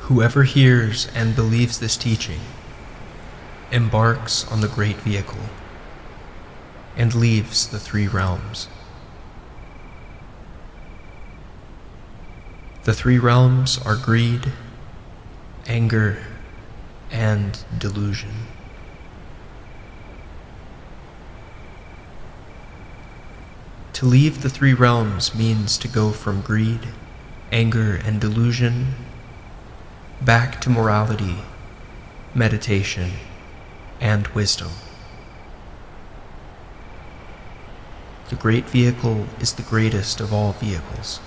Whoever hears and believes this teaching embarks on the great vehicle and leaves the three realms. The three realms are greed, anger, and delusion. To leave the three realms means to go from greed, anger, and delusion back to morality, meditation, and wisdom. The great vehicle is the greatest of all vehicles.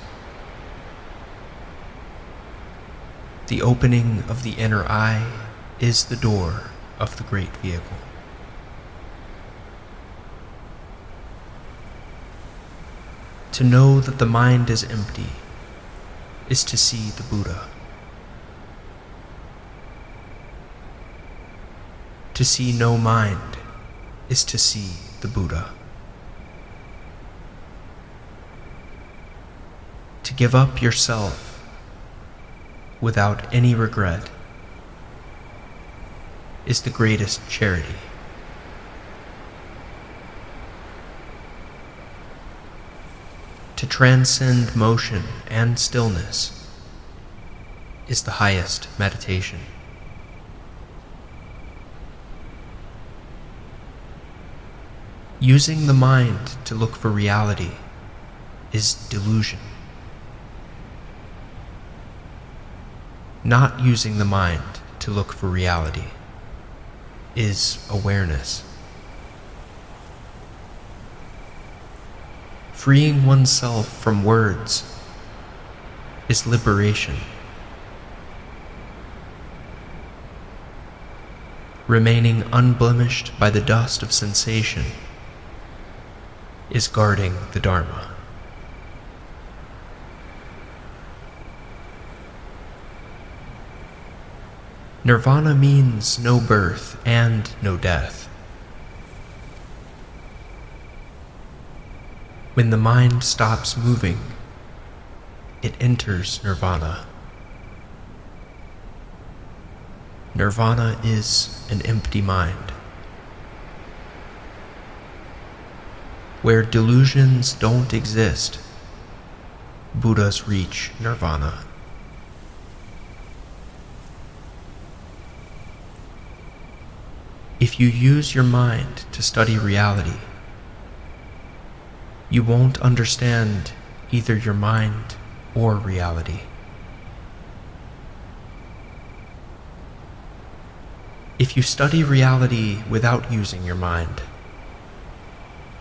The opening of the inner eye is the door of the great vehicle. To know that the mind is empty is to see the Buddha. To see no mind is to see the Buddha. To give up yourself without any regret is the greatest charity. To transcend motion and stillness is the highest meditation. Using the mind to look for reality is delusion. Not using the mind to look for reality is awareness. Freeing oneself from words is liberation. Remaining unblemished by the dust of sensation is guarding the dharma. Nirvana means no birth and no death. When the mind stops moving, it enters nirvana. Nirvana is an empty mind. Where delusions don't exist, Buddhas reach nirvana. If you use your mind to study reality, you won't understand either your mind or reality. If you study reality without using your mind,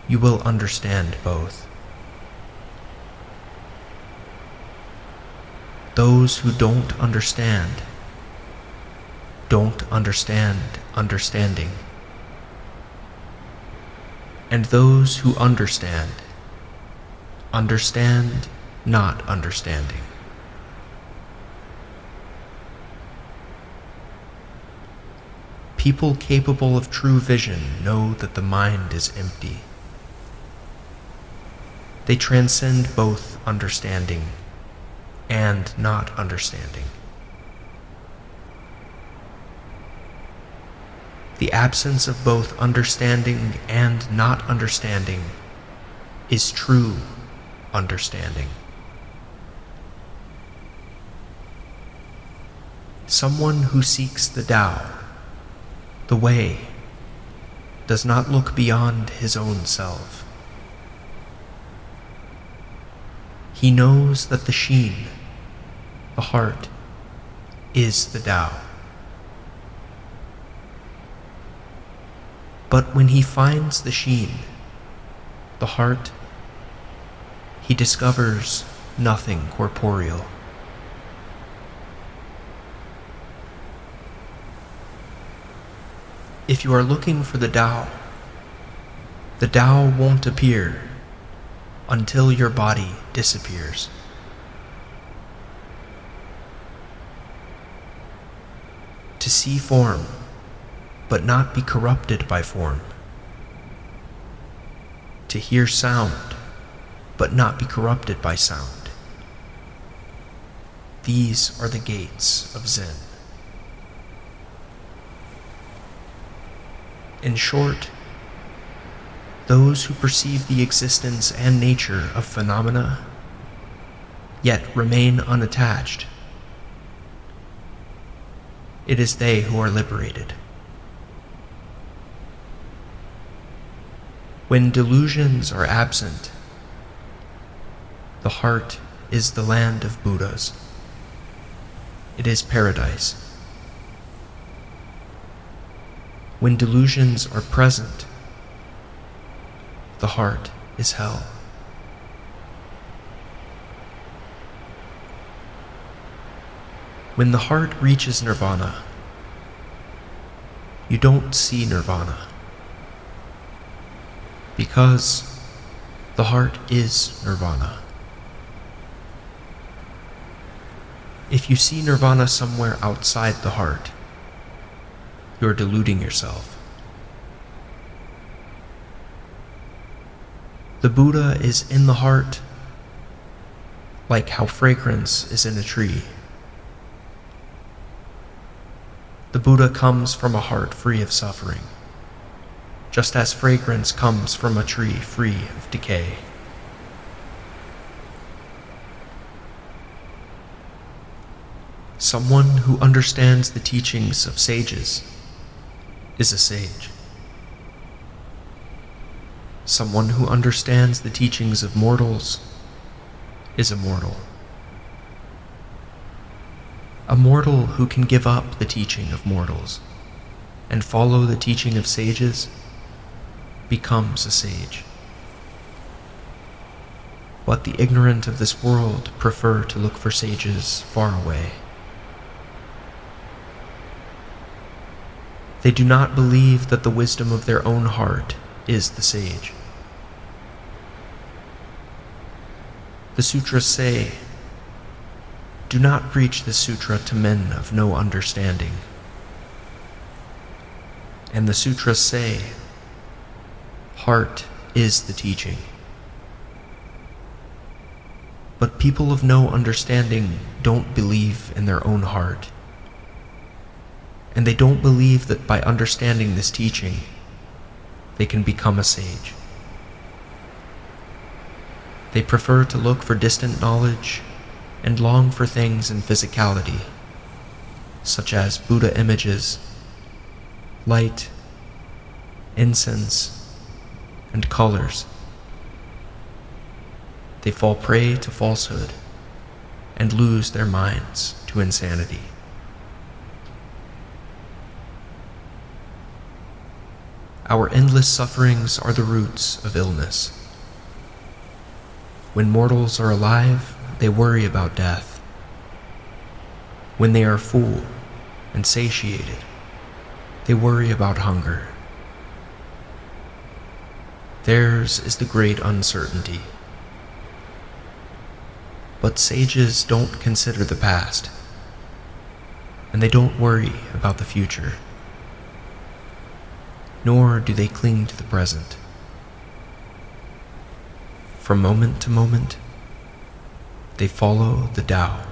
you will understand both. Those who don't understand understanding. And those who understand not understanding. People capable of true vision know that the mind is empty. They transcend both understanding and not understanding. The absence of both understanding and not understanding is true understanding. Someone who seeks the Tao, the way, does not look beyond his own self. He knows that the Sheen, the heart, is the Tao. But when he finds the Sheen, the heart, he discovers nothing corporeal. If you are looking for the Tao won't appear until your body disappears. To see form, but not be corrupted by form. To hear sound, but not be corrupted by sound. These are the gates of Zen. In short, those who perceive the existence and nature of phenomena, yet remain unattached, it is they who are liberated. When delusions are absent, the heart is the land of Buddhas. It is paradise. When delusions are present, the heart is hell. When the heart reaches nirvana, you don't see nirvana, because the heart is nirvana. If you see nirvana somewhere outside the heart, you're deluding yourself. The Buddha is in the heart, like how fragrance is in a tree. The Buddha comes from a heart free of suffering, just as fragrance comes from a tree free of decay. Someone who understands the teachings of sages is a sage. Someone who understands the teachings of mortals is a mortal. A mortal who can give up the teaching of mortals and follow the teaching of sages becomes a sage. But the ignorant of this world prefer to look for sages far away. They do not believe that the wisdom of their own heart is the sage. The sutras say, "Do not preach this sutra to men of no understanding." And the sutras say, "Heart is the teaching." But people of no understanding don't believe in their own heart. And they don't believe that by understanding this teaching, they can become a sage. They prefer to look for distant knowledge and long for things in physicality, such as Buddha images, light, incense, and colors. They fall prey to falsehood and lose their minds to insanity. Our endless sufferings are the roots of illness. When mortals are alive, they worry about death. When they are full and satiated, they worry about hunger. Theirs is the great uncertainty. But sages don't consider the past, and they don't worry about the future. Nor do they cling to the present. From moment to moment, they follow the Tao.